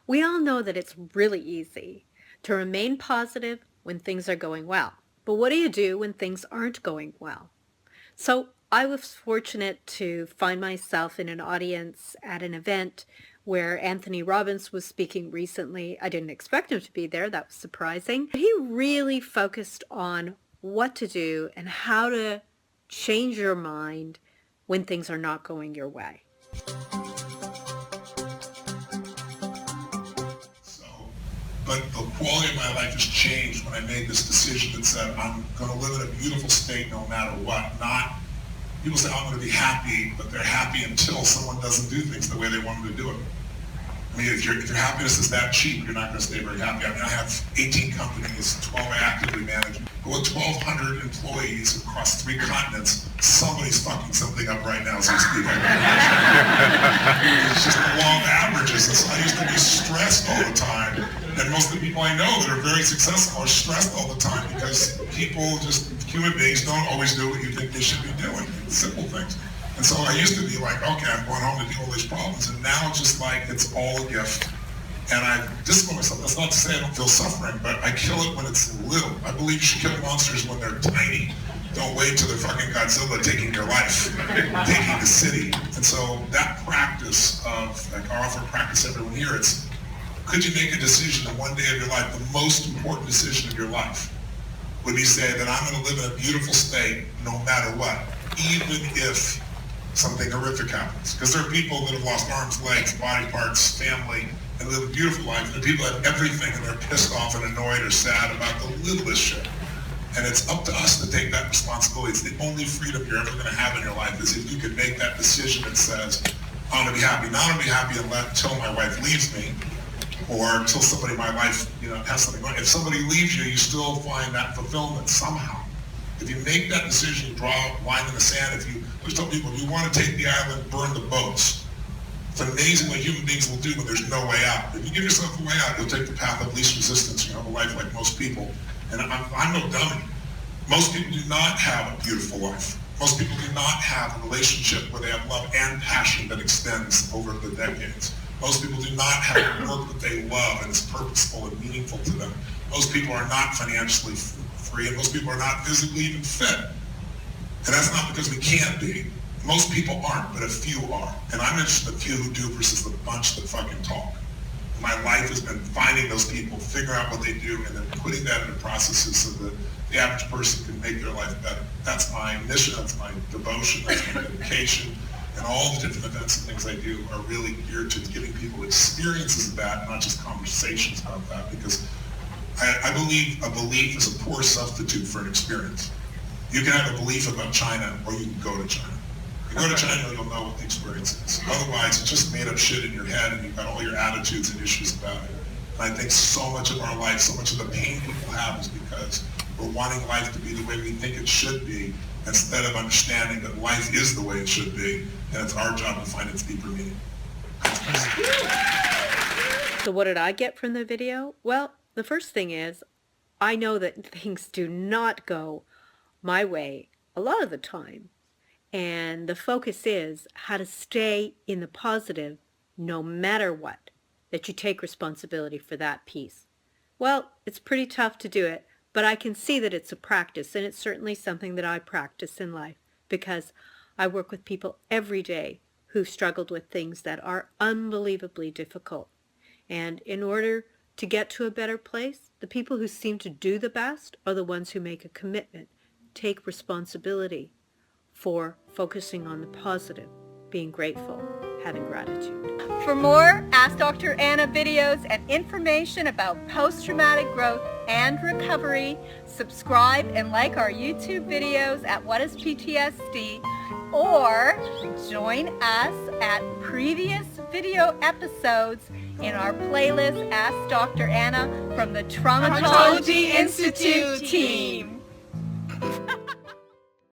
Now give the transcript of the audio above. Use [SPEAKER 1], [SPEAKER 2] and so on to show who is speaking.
[SPEAKER 1] We all know that it's really easy to remain positive when things are going well. But what do you do when things aren't going well? So I was fortunate to find myself in an audience at an event where Anthony Robbins was speaking recently. I didn't expect him to be there. That was surprising. He really focused on what to do and how to change your mind when things are not going your way.
[SPEAKER 2] But the quality of my life has changed when I made this decision that said I'm going to live in a beautiful state no matter what. Not, people say I'm going to be happy, but they're happy until someone doesn't do things the way they want them to do it. I mean, if your happiness is that cheap, you're not going to stay very happy. I mean, I have 18 companies, 12 I actively manage. But with 1,200 employees across 3 continents, somebody's fucking something up right now as we speak. It's just the law of averages. And so I used to be stressed all the time. And most of the people I know that are very successful are stressed all the time because people, just human beings, don't always do what you think they should be doing. Simple things. And so I used to be like, okay, I'm going home to deal with these problems. And now it's just like, it's all a gift. And I discipline myself. That's not to say I don't feel suffering, but I kill it when it's little. I believe you should kill monsters when they're tiny. Don't wait till they're fucking Godzilla taking your life, taking the city. And so that practice of, like I offer practice everyone here, it's, could you make a decision in one day of your life, the most important decision of your life, would be say that I'm going to live in a beautiful state no matter what, even if something horrific happens. Because there are people that have lost arms, legs, body parts, family, and live a beautiful life. And people have everything and they're pissed off and annoyed or sad about the littlest shit. And it's up to us to take that responsibility. It's the only freedom you're ever going to have in your life is if you can make that decision that says, I'm going to be happy. Not going to be happy until my wife leaves me, or until somebody in my life, has something going. If somebody leaves you, you still find that fulfillment somehow. If you make that decision, you draw a line in the sand. If you, I just tell people, if you want to take the island, burn the boats. It's amazing what human beings will do when there's no way out. If you give yourself a way out, you'll take the path of least resistance. You have a life like most people. And I'm no dummy. Most people do not have a beautiful life. Most people do not have a relationship where they have love and passion that extends over the decades. Most people do not have work that they love and is purposeful and meaningful to them. Most people are not financially free, and most people are not physically even fit. And that's not because we can't be. Most people aren't, but a few are. And I'm interested in the few who do versus the bunch that fucking talk. My life has been finding those people, figuring out what they do, and then putting that into processes so that the average person can make their life better. That's my mission, that's my devotion, that's my dedication. And all the different events and things I do are really geared to giving people experiences of that, not just conversations about that, because I believe a belief is a poor substitute for an experience. You can have a belief about China, or you can go to China. You go to China, you'll know what the experience is. Otherwise, it's just made up shit in your head, and you've got all your attitudes and issues about it. And I think so much of our life, so much of the pain people have is because we're wanting life to be the way we think it should be, instead of understanding that life is the way it should be, and it's our job to find its deeper meaning.
[SPEAKER 1] So what did I get from the video? Well, the first thing is, I know that things do not go my way a lot of the time. And the focus is how to stay in the positive no matter what, that you take responsibility for that piece. Well, it's pretty tough to do it, but I can see that it's a practice, and it's certainly something that I practice in life because I work with people every day who've struggled with things that are unbelievably difficult. And in order to get to a better place, the people who seem to do the best are the ones who make a commitment, take responsibility for focusing on the positive, being grateful, having gratitude.
[SPEAKER 3] For more Ask Dr. Anna videos and information about post-traumatic growth and recovery, subscribe and like our YouTube videos at What is PTSD, or join us at previous video episodes in our playlist Ask Dr. Anna from the Traumatology Institute team.